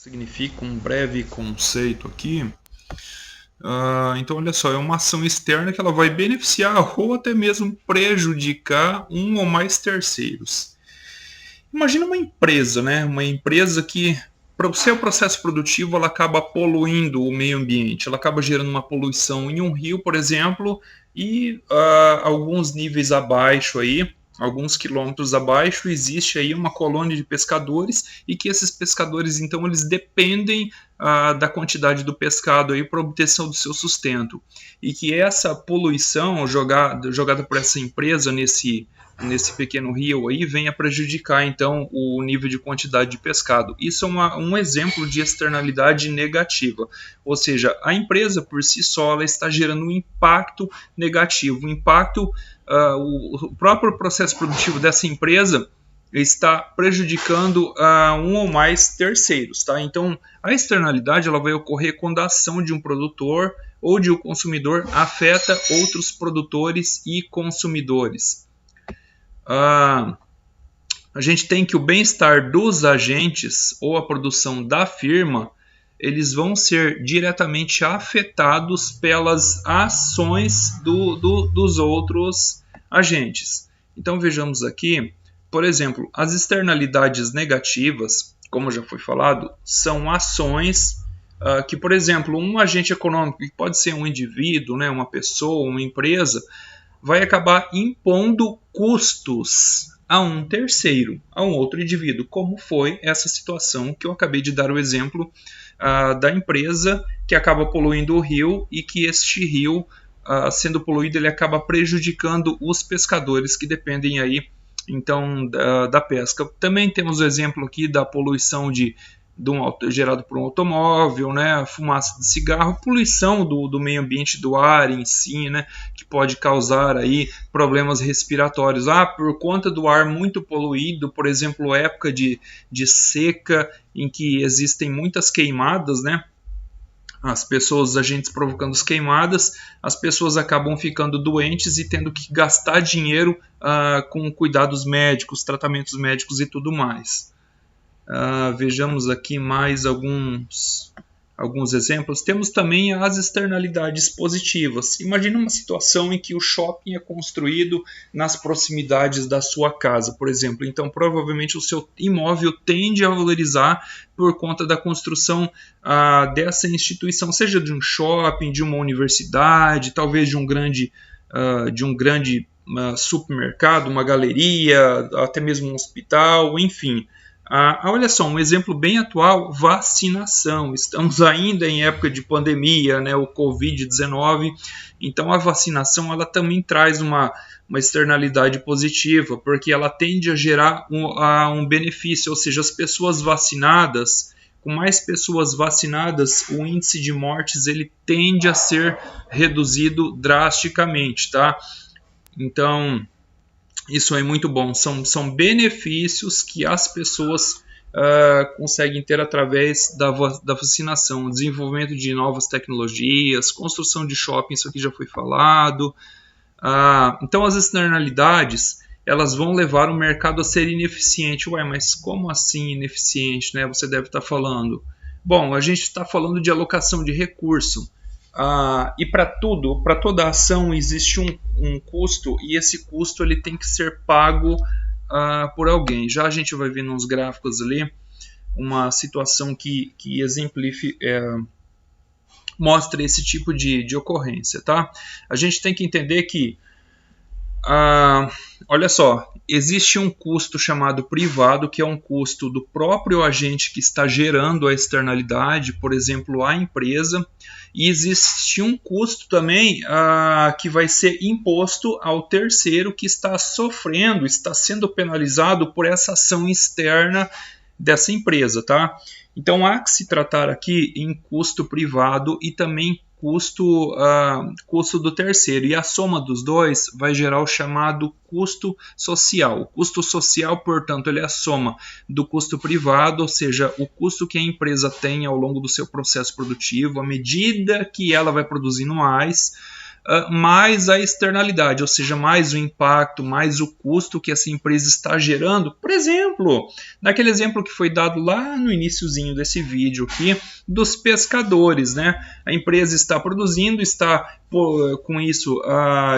Significa um breve conceito aqui. Então, olha só, é uma ação externa que ela vai beneficiar ou até mesmo prejudicar um ou mais terceiros. Imagina uma empresa, né? Uma empresa que, para o seu processo produtivo, ela acaba poluindo o meio ambiente, ela acaba gerando uma poluição em um rio, por exemplo, e alguns níveis abaixo aí, alguns quilômetros abaixo, existe aí uma colônia de pescadores e que esses pescadores, então, eles dependem da quantidade do pescado aí para obtenção do seu sustento. E que essa poluição jogada por essa empresa nesse pequeno rio aí venha prejudicar então o nível de quantidade de pescado. Isso é um exemplo de externalidade negativa, ou seja, a empresa por si só ela está gerando um impacto negativo, o próprio processo produtivo dessa empresa está prejudicando um ou mais terceiros, tá? Então, a externalidade ela vai ocorrer quando a ação de um produtor ou de um consumidor afeta outros produtores e consumidores. A gente tem que o bem-estar dos agentes ou a produção da firma, eles vão ser diretamente afetados pelas ações dos outros agentes. Então vejamos aqui, por exemplo, as externalidades negativas, como já foi falado, são ações que, por exemplo, um agente econômico, que pode ser um indivíduo, né, uma pessoa, uma empresa, vai acabar impondo custos a um terceiro, a um outro indivíduo, como foi essa situação que eu acabei de dar o exemplo da empresa que acaba poluindo o rio e que este rio, sendo poluído, ele acaba prejudicando os pescadores que dependem aí então da pesca. Também temos o exemplo aqui da poluição gerado por um automóvel, né, fumaça de cigarro, poluição do meio ambiente, do ar em si, né, que pode causar aí problemas respiratórios. Por conta do ar muito poluído, por exemplo, época de seca, em que existem muitas queimadas, né, os agentes provocando as queimadas, as pessoas acabam ficando doentes e tendo que gastar dinheiro com cuidados médicos, tratamentos médicos e tudo mais. Vejamos aqui mais alguns exemplos. Temos também as externalidades positivas. Imagina uma situação em que o shopping é construído nas proximidades da sua casa, por exemplo. Então, provavelmente o seu imóvel tende a valorizar por conta da construção dessa instituição, seja de um shopping, de uma universidade, talvez de um grande supermercado, uma galeria, até mesmo um hospital, enfim. Olha só, um exemplo bem atual, vacinação. Estamos ainda em época de pandemia, né, o Covid-19, então a vacinação ela também traz uma externalidade positiva, porque ela tende a gerar um benefício, ou seja, as pessoas vacinadas, com mais pessoas vacinadas, o índice de mortes ele tende a ser reduzido drasticamente, tá? Então, isso é muito bom, são benefícios que as pessoas conseguem ter através da vacinação, desenvolvimento de novas tecnologias, construção de shopping, isso aqui já foi falado. Então as externalidades, elas vão levar o mercado a ser ineficiente. Mas como assim ineficiente, né? Você deve estar falando. Bom, a gente está falando de alocação de recurso. E para toda ação existe um custo e esse custo ele tem que ser pago por alguém. Já a gente vai ver nos gráficos ali uma situação que mostra esse tipo de ocorrência, tá? A gente tem que entender que olha só, existe um custo chamado privado, que é um custo do próprio agente que está gerando a externalidade, por exemplo, a empresa, e existe um custo também que vai ser imposto ao terceiro que está sofrendo, está sendo penalizado por essa ação externa dessa empresa, tá? Então há que se tratar aqui em custo privado e também custo do terceiro, e a soma dos dois vai gerar o chamado custo social. O custo social, portanto, ele é a soma do custo privado, ou seja, o custo que a empresa tem ao longo do seu processo produtivo, à medida que ela vai produzindo mais, mais a externalidade, ou seja, mais o impacto, mais o custo que essa empresa está gerando. Por exemplo, naquele exemplo que foi dado lá no iniciozinho desse vídeo aqui, dos pescadores, né? A empresa está produzindo, está com isso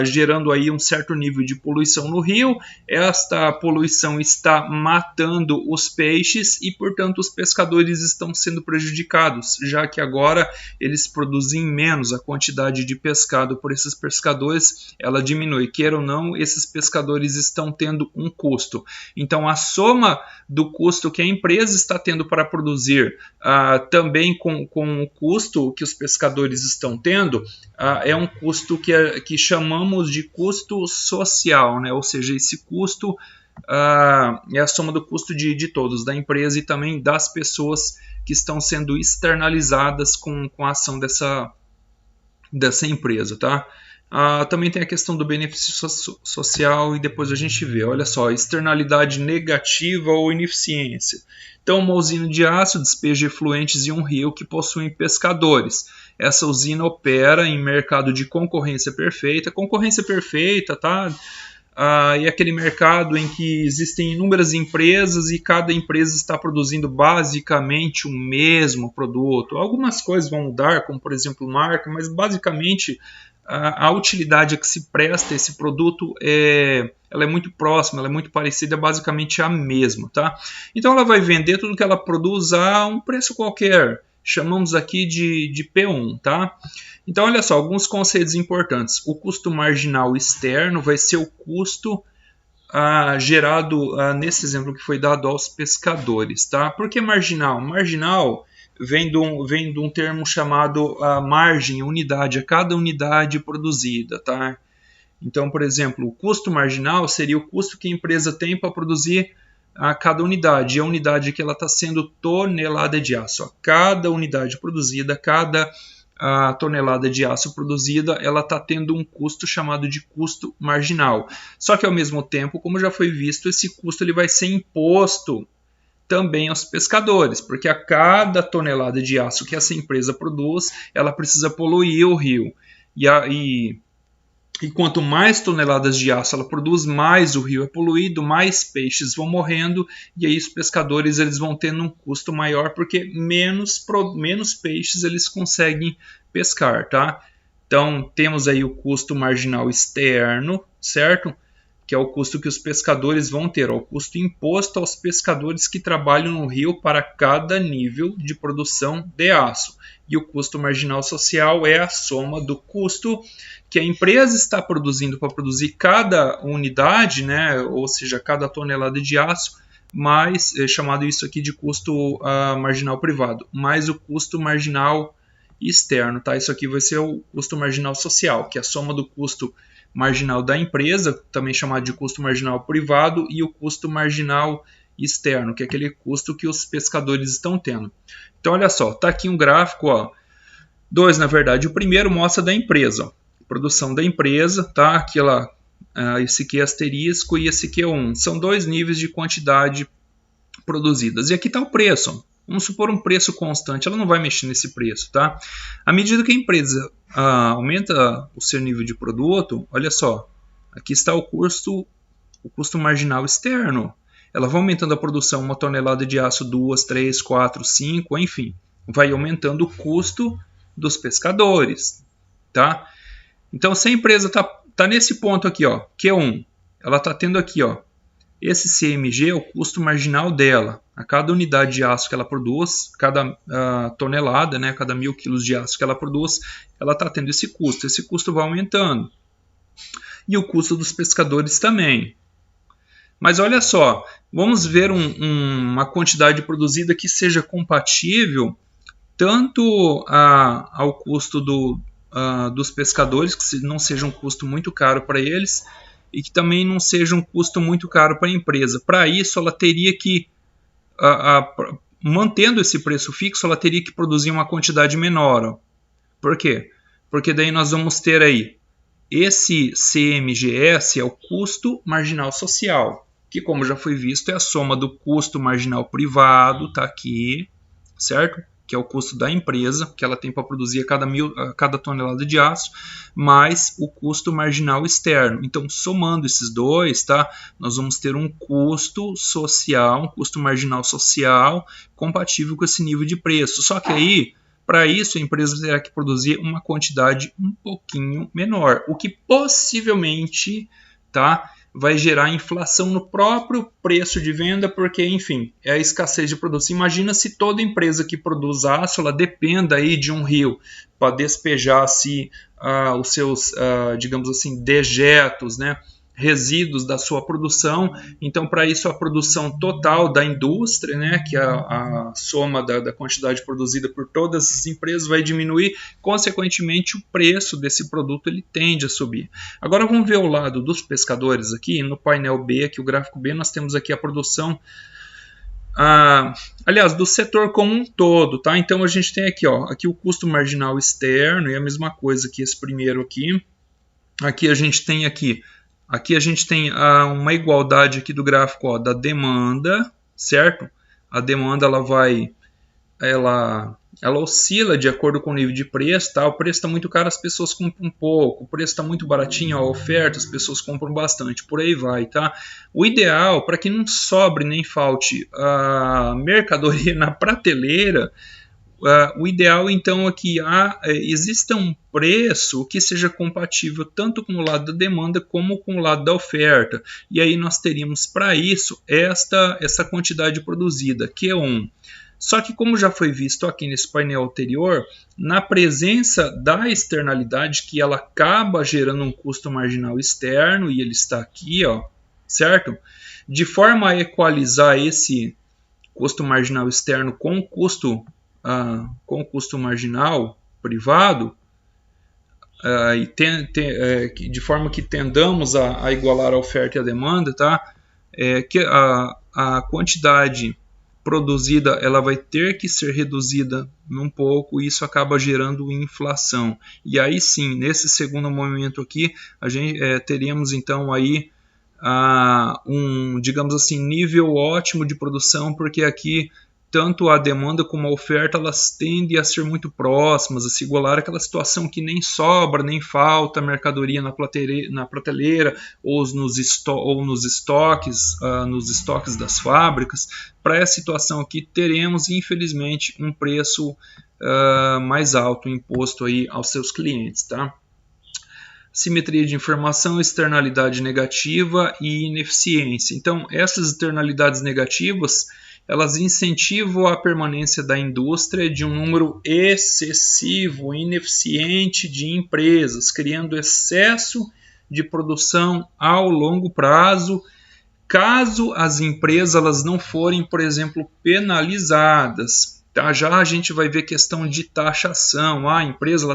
gerando aí um certo nível de poluição no rio. Esta poluição está matando os peixes e, portanto, os pescadores estão sendo prejudicados, já que agora eles produzem menos. A quantidade de pescado por esses pescadores, ela diminui. Queira ou não, esses pescadores estão tendo um custo. Então, a soma do custo que a empresa está tendo para produzir, também com o custo que os pescadores estão tendo, é um custo que chamamos de custo social, né? Ou seja, esse custo é a soma do custo de todos, da empresa e também das pessoas que estão sendo externalizadas com a ação dessa empresa, tá? Também tem a questão do benefício social e depois a gente vê, olha só, externalidade negativa ou ineficiência. Então, uma usina de aço despeja efluentes em um rio que possuem pescadores. Essa usina opera em mercado de concorrência perfeita. Concorrência perfeita, tá? É aquele mercado em que existem inúmeras empresas e cada empresa está produzindo basicamente o mesmo produto. Algumas coisas vão mudar, como por exemplo marca, mas basicamente a utilidade a que se presta esse produto ela é muito próxima, ela é muito parecida, é basicamente a mesma, tá? Então ela vai vender tudo que ela produz a um preço qualquer, chamamos aqui de P1, tá? Então olha só, alguns conceitos importantes. O custo marginal externo vai ser o custo gerado nesse exemplo que foi dado aos pescadores, tá? Por que marginal? Marginal vem de um termo chamado margem, unidade, a cada unidade produzida, tá? Então, por exemplo, o custo marginal seria o custo que a empresa tem para produzir a cada unidade, e a unidade que ela está sendo tonelada de aço. A cada unidade produzida, cada tonelada de aço produzida, ela está tendo um custo chamado de custo marginal. Só que ao mesmo tempo, como já foi visto, esse custo ele vai ser imposto também aos pescadores, porque a cada tonelada de aço que essa empresa produz, ela precisa poluir o rio. E quanto mais toneladas de aço ela produz, mais o rio é poluído, mais peixes vão morrendo, e aí os pescadores eles vão tendo um custo maior, porque menos peixes eles conseguem pescar, tá? Então, temos aí o custo marginal externo, certo? Que é o custo que os pescadores vão ter, o custo imposto aos pescadores que trabalham no rio para cada nível de produção de aço. E o custo marginal social é a soma do custo que a empresa está produzindo para produzir cada unidade, né, ou seja, cada tonelada de aço, mais chamado isso aqui de custo marginal privado, mais o custo marginal externo, tá? Isso aqui vai ser o custo marginal social, que é a soma do custo marginal da empresa, também chamado de custo marginal privado, e o custo marginal externo, que é aquele custo que os pescadores estão tendo. Então, olha só, tá aqui um gráfico, ó, dois na verdade. O primeiro mostra da empresa, ó, produção da empresa, tá? Aqui ela, esse aqui é asterisco e esse aqui é 1. São dois níveis de quantidade produzidas. E aqui está o preço, ó. Vamos supor um preço constante, ela não vai mexer nesse preço, tá? À medida que a empresa aumenta o seu nível de produto, olha só, aqui está o custo marginal externo. Ela vai aumentando a produção, 1 tonelada de aço, 2, 3, 4, 5, enfim. Vai aumentando o custo dos pescadores, tá? Então, se a empresa tá nesse ponto aqui, ó, Q1, ela está tendo aqui, ó, esse CMG é o custo marginal dela. A cada unidade de aço que ela produz, cada tonelada, né, cada 1000 quilos de aço que ela produz, ela está tendo esse custo. Esse custo vai aumentando. E o custo dos pescadores também. Mas olha só, vamos ver uma quantidade produzida que seja compatível tanto ao custo dos pescadores, que não seja um custo muito caro para eles, e que também não seja um custo muito caro para a empresa. Para isso, ela teria que, mantendo esse preço fixo, ela teria que produzir uma quantidade menor. Ó. Por quê? Porque daí nós vamos ter aí, esse CMGS é o custo marginal social, que como já foi visto é a soma do custo marginal privado, tá aqui, certo? que é o custo da empresa, que ela tem para produzir cada tonelada de aço, mais o custo marginal externo. Então, somando esses dois, tá, nós vamos ter um custo social, um custo marginal social compatível com esse nível de preço. Só que aí, para isso, a empresa terá que produzir uma quantidade um pouquinho menor, o que possivelmente, tá, vai gerar inflação no próprio preço de venda, porque, enfim, é a escassez de produtos. Imagina se toda empresa que produz aço, ela dependa aí de um rio para despejar os seus, digamos assim, dejetos, né, resíduos da sua produção. Então, para isso, a produção total da indústria, né, que é a soma da quantidade produzida por todas as empresas, vai diminuir. Consequentemente, o preço desse produto ele tende a subir. Agora, vamos ver o lado dos pescadores aqui. No painel B, aqui o gráfico B, nós temos aqui a produção, aliás, do setor como um todo, tá? Então, a gente tem aqui, ó, aqui o custo marginal externo, e a mesma coisa que esse primeiro aqui. Aqui a gente tem uma igualdade aqui do gráfico, ó, da demanda, certo? A demanda ela oscila de acordo com o nível de preço, tá? O preço está muito caro, as pessoas compram um pouco. O preço está muito baratinho, a oferta, as pessoas compram bastante. Por aí vai, tá? O ideal, para que não sobre nem falte a mercadoria na prateleira, o ideal então é que exista um preço que seja compatível tanto com o lado da demanda como com o lado da oferta. E aí nós teríamos para isso essa quantidade produzida, Q1. Só que, como já foi visto aqui nesse painel anterior, na presença da externalidade, que ela acaba gerando um custo marginal externo, e ele está aqui, ó, certo? De forma a equalizar esse custo marginal externo com o custo marginal privado, de forma que tendamos a igualar a oferta e a demanda, tá? Que a quantidade produzida ela vai ter que ser reduzida um pouco, e isso acaba gerando inflação. E aí sim, nesse segundo momento aqui, a gente teríamos então aí digamos assim, nível ótimo de produção, porque aqui tanto a demanda como a oferta elas tendem a ser muito próximas, a se igualar aquela situação que nem sobra, nem falta mercadoria na prateleira ou nos estoques das fábricas. Para essa situação aqui, teremos, infelizmente, um preço mais alto imposto aí aos seus clientes, tá? Simetria de informação, externalidade negativa e ineficiência. Então, essas externalidades negativas elas incentivam a permanência da indústria de um número excessivo, ineficiente de empresas, criando excesso de produção ao longo prazo, caso as empresas elas não forem, por exemplo, penalizadas. Tá? Já a gente vai ver questão de taxação. A empresa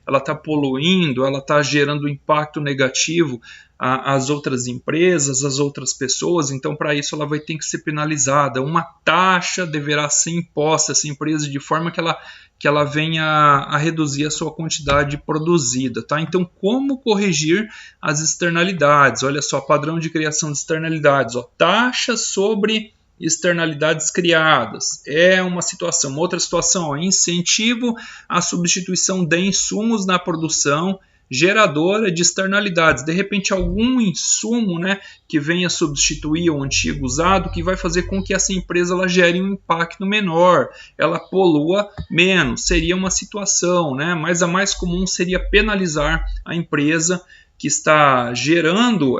ela tá poluindo, ela está gerando impacto negativo às outras empresas, às outras pessoas, então para isso ela vai ter que ser penalizada. Uma taxa deverá ser imposta a essa empresa de forma que ela venha a reduzir a sua quantidade produzida. Tá? Então, como corrigir as externalidades? Olha só, padrão de criação de externalidades. Ó, taxa sobre externalidades criadas. É uma situação. Outra situação, ó, incentivo à substituição de insumos na produção geradora de externalidades. De repente, algum insumo, né, que venha substituir o antigo usado, que vai fazer com que essa empresa ela gere um impacto menor, ela polua menos. Seria uma situação, né? Mas a mais comum seria penalizar a empresa que está gerando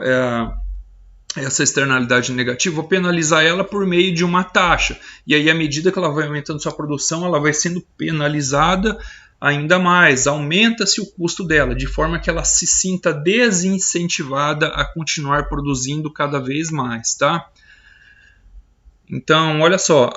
essa externalidade negativa, ou penalizar ela por meio de uma taxa. E aí, à medida que ela vai aumentando sua produção, ela vai sendo penalizada ainda mais, aumenta-se o custo dela, de forma que ela se sinta desincentivada a continuar produzindo cada vez mais, tá? Então, olha só,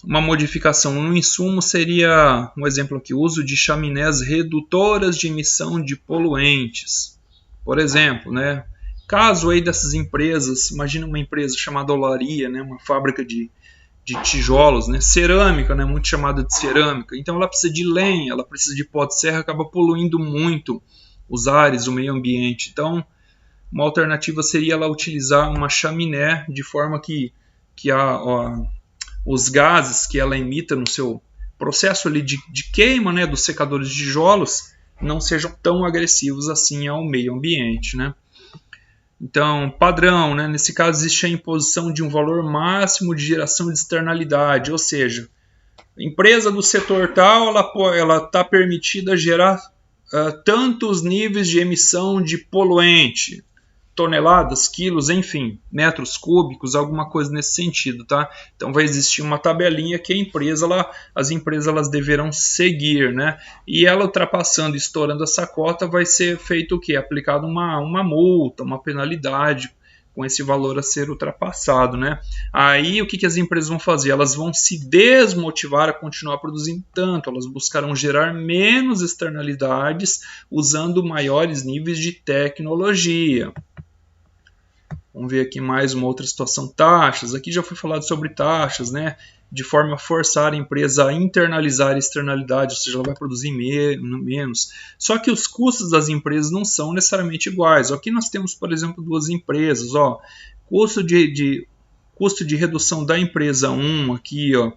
uma modificação no insumo seria, um exemplo aqui, o uso de chaminés redutoras de emissão de poluentes. Por exemplo, né? Caso aí dessas empresas, imagina uma empresa chamada Olaria, né? Uma fábrica de tijolos, né? Cerâmica, né? Muito chamada de cerâmica. Então ela precisa de lenha, ela precisa de pó de serra, acaba poluindo muito os ares, o meio ambiente. Então, uma alternativa seria ela utilizar uma chaminé de forma que os gases que ela emita no seu processo ali de queima, né, dos secadores de tijolos não sejam tão agressivos assim ao meio ambiente, né? Então, padrão, né? Nesse caso existe a imposição de um valor máximo de geração de externalidade, ou seja, a empresa do setor tal, ela está permitida gerar tantos níveis de emissão de poluente, toneladas, quilos, enfim, metros cúbicos, alguma coisa nesse sentido, tá? Então vai existir uma tabelinha que as empresas elas deverão seguir, né? E ela ultrapassando, estourando essa cota, vai ser feito o quê? Aplicado uma multa, uma penalidade com esse valor a ser ultrapassado, né? Aí o que as empresas vão fazer? Elas vão se desmotivar a continuar produzindo tanto, elas buscarão gerar menos externalidades usando maiores níveis de tecnologia. Vamos ver aqui mais uma outra situação, taxas. Aqui já foi falado sobre taxas, né? De forma a forçar a empresa a internalizar a externalidade, ou seja, ela vai produzir menos. Só que os custos das empresas não são necessariamente iguais. Aqui nós temos, por exemplo, duas empresas. Ó, custo de redução da empresa 1, aqui, ó,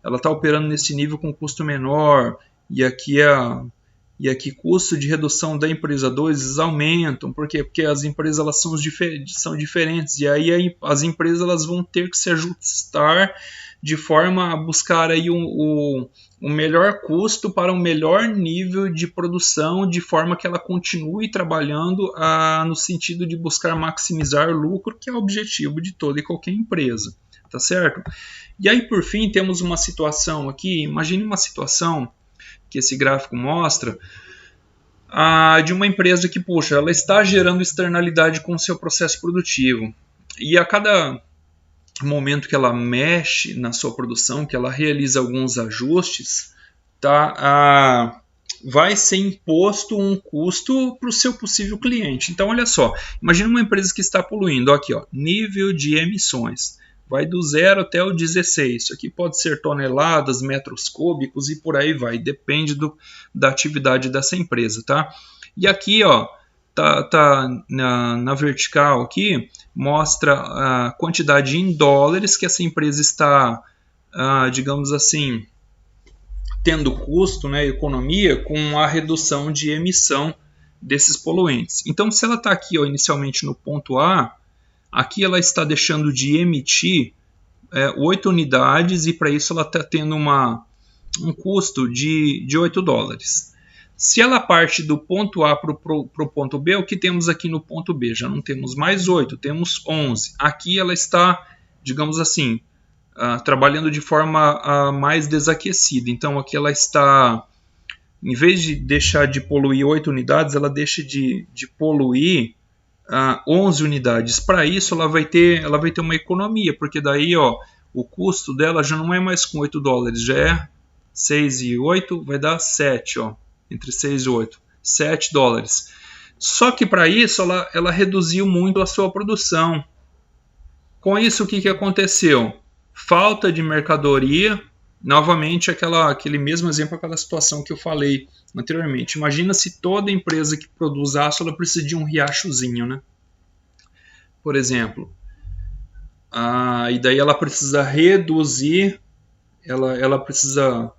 ela está operando nesse nível com custo menor, e aqui custo de redução da empresa 2 eles aumentam. Por quê? Porque as empresas elas são diferentes, e aí as empresas elas vão ter que se ajustar de forma a buscar aí o melhor custo para um melhor nível de produção, de forma que ela continue trabalhando no sentido de buscar maximizar lucro, que é o objetivo de toda e qualquer empresa, tá certo? E aí, por fim, temos uma situação aqui, imagine uma situação que esse gráfico mostra, de uma empresa que, puxa, ela está gerando externalidade com o seu processo produtivo, e a cada momento que ela mexe na sua produção, que ela realiza alguns ajustes, tá, vai ser imposto um custo para o seu possível cliente. Então, olha só, imagina uma empresa que está poluindo, aqui, ó, nível de emissões, vai do 0 até o 16, isso aqui pode ser toneladas, metros cúbicos e por aí vai, depende da atividade dessa empresa, tá? E aqui, ó, tá na vertical aqui, mostra a quantidade em dólares que essa empresa está, digamos assim, tendo custo, né, economia, com a redução de emissão desses poluentes. Então, se ela está aqui, ó, inicialmente no ponto A, aqui ela está deixando de emitir 8 unidades e para isso ela está tendo um custo de 8 dólares. Se ela parte do ponto A para o ponto B, o que temos aqui no ponto B? Já não temos mais 8, temos 11. Aqui ela está, digamos assim, trabalhando de forma mais desaquecida. Então aqui ela está, em vez de deixar de poluir 8 unidades, ela deixa de poluir 11 unidades. Para isso ela vai ter uma economia, porque daí, ó, o custo dela já não é mais com 8 dólares, já é 6 e 8, vai dar 7, ó. Entre 6 e 8, 7 dólares. Só que para isso ela reduziu muito a sua produção. Com isso, o que aconteceu? Falta de mercadoria. Novamente, aquele mesmo exemplo, aquela situação que eu falei anteriormente. Imagina se toda empresa que produz aço ela precisa de um riachozinho, né? Por exemplo. E daí ela precisa reduzir, ela precisa...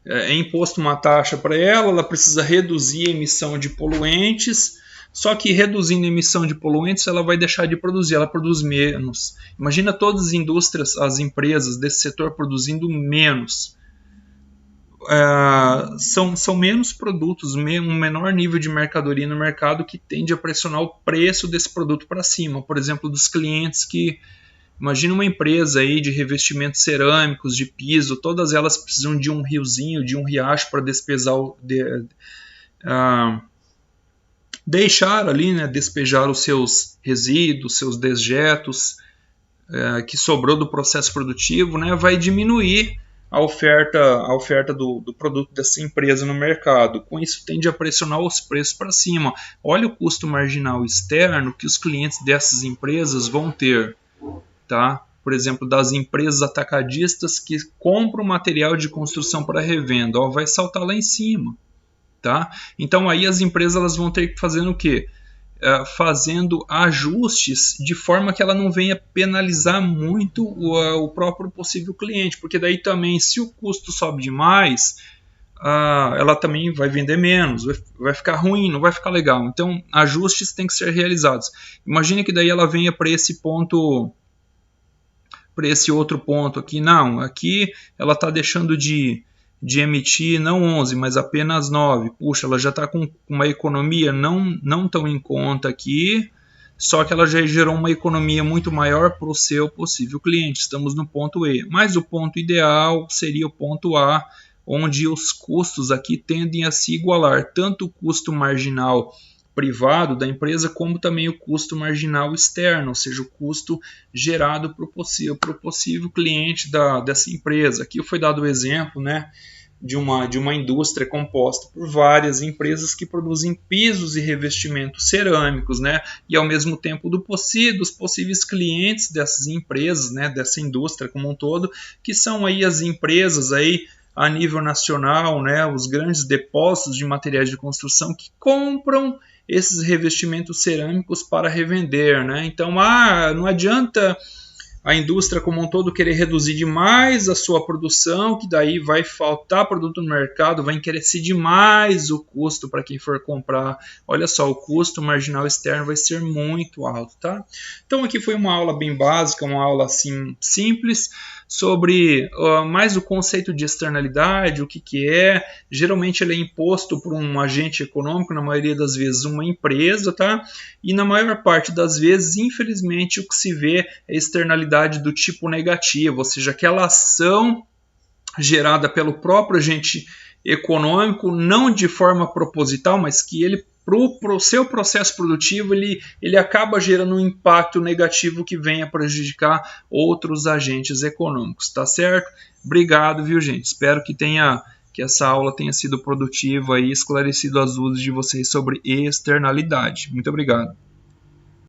É imposto uma taxa para ela precisa reduzir a emissão de poluentes, só que reduzindo a emissão de poluentes ela vai deixar de produzir, ela produz menos. Imagina todas as indústrias, as empresas desse setor produzindo menos. São menos produtos, um menor nível de mercadoria no mercado que tende a pressionar o preço desse produto para cima. Por exemplo, dos clientes que... Imagina uma empresa aí de revestimentos cerâmicos, de piso, todas elas precisam de um riozinho, de um riacho para deixar ali, né, despejar os seus resíduos, seus dejetos que sobrou do processo produtivo, né, vai diminuir a oferta do produto dessa empresa no mercado. Com isso tende a pressionar os preços para cima. Olha o custo marginal externo que os clientes dessas empresas vão ter. Tá? Por exemplo, das empresas atacadistas que compram material de construção para revenda, vai saltar lá em cima. Tá? Então aí as empresas elas vão ter que fazer o quê? fazendo ajustes de forma que ela não venha penalizar muito o próprio possível cliente, porque daí também, se o custo sobe demais, ela também vai vender menos, vai ficar ruim, não vai ficar legal. Então, ajustes têm que ser realizados. Imagine que daí ela venha para esse ponto, para esse outro ponto aqui. Não, aqui ela está deixando de emitir não 11, mas apenas 9. Puxa, ela já está com uma economia não tão em conta aqui, só que ela já gerou uma economia muito maior para o seu possível cliente. Estamos no ponto E, mas o ponto ideal seria o ponto A, onde os custos aqui tendem a se igualar, tanto o custo marginal privado da empresa, como também o custo marginal externo, ou seja, o custo gerado para o possível cliente dessa empresa. Aqui foi dado o exemplo, né, de uma indústria composta por várias empresas que produzem pisos e revestimentos cerâmicos, né, e ao mesmo tempo dos possíveis clientes dessas empresas, né, dessa indústria como um todo, que são aí as empresas aí a nível nacional, né, os grandes depósitos de materiais de construção que compram esses revestimentos cerâmicos para revender, né? Então, não adianta a indústria como um todo querer reduzir demais a sua produção, que daí vai faltar produto no mercado, vai encarecer demais o custo para quem for comprar. Olha só, o custo marginal externo vai ser muito alto, tá? Então aqui foi uma aula bem básica, uma aula assim simples, sobre mais o conceito de externalidade, o que é. Geralmente ele é imposto por um agente econômico, na maioria das vezes uma empresa, tá? E na maior parte das vezes, infelizmente, o que se vê é externalidade do tipo negativo, ou seja, aquela ação gerada pelo próprio agente econômico, não de forma proposital, mas que ele para o seu processo produtivo, ele acaba gerando um impacto negativo que venha prejudicar outros agentes econômicos, tá certo? Obrigado, viu, gente? Espero que essa aula tenha sido produtiva e esclarecido as dúvidas de vocês sobre externalidade. Muito obrigado.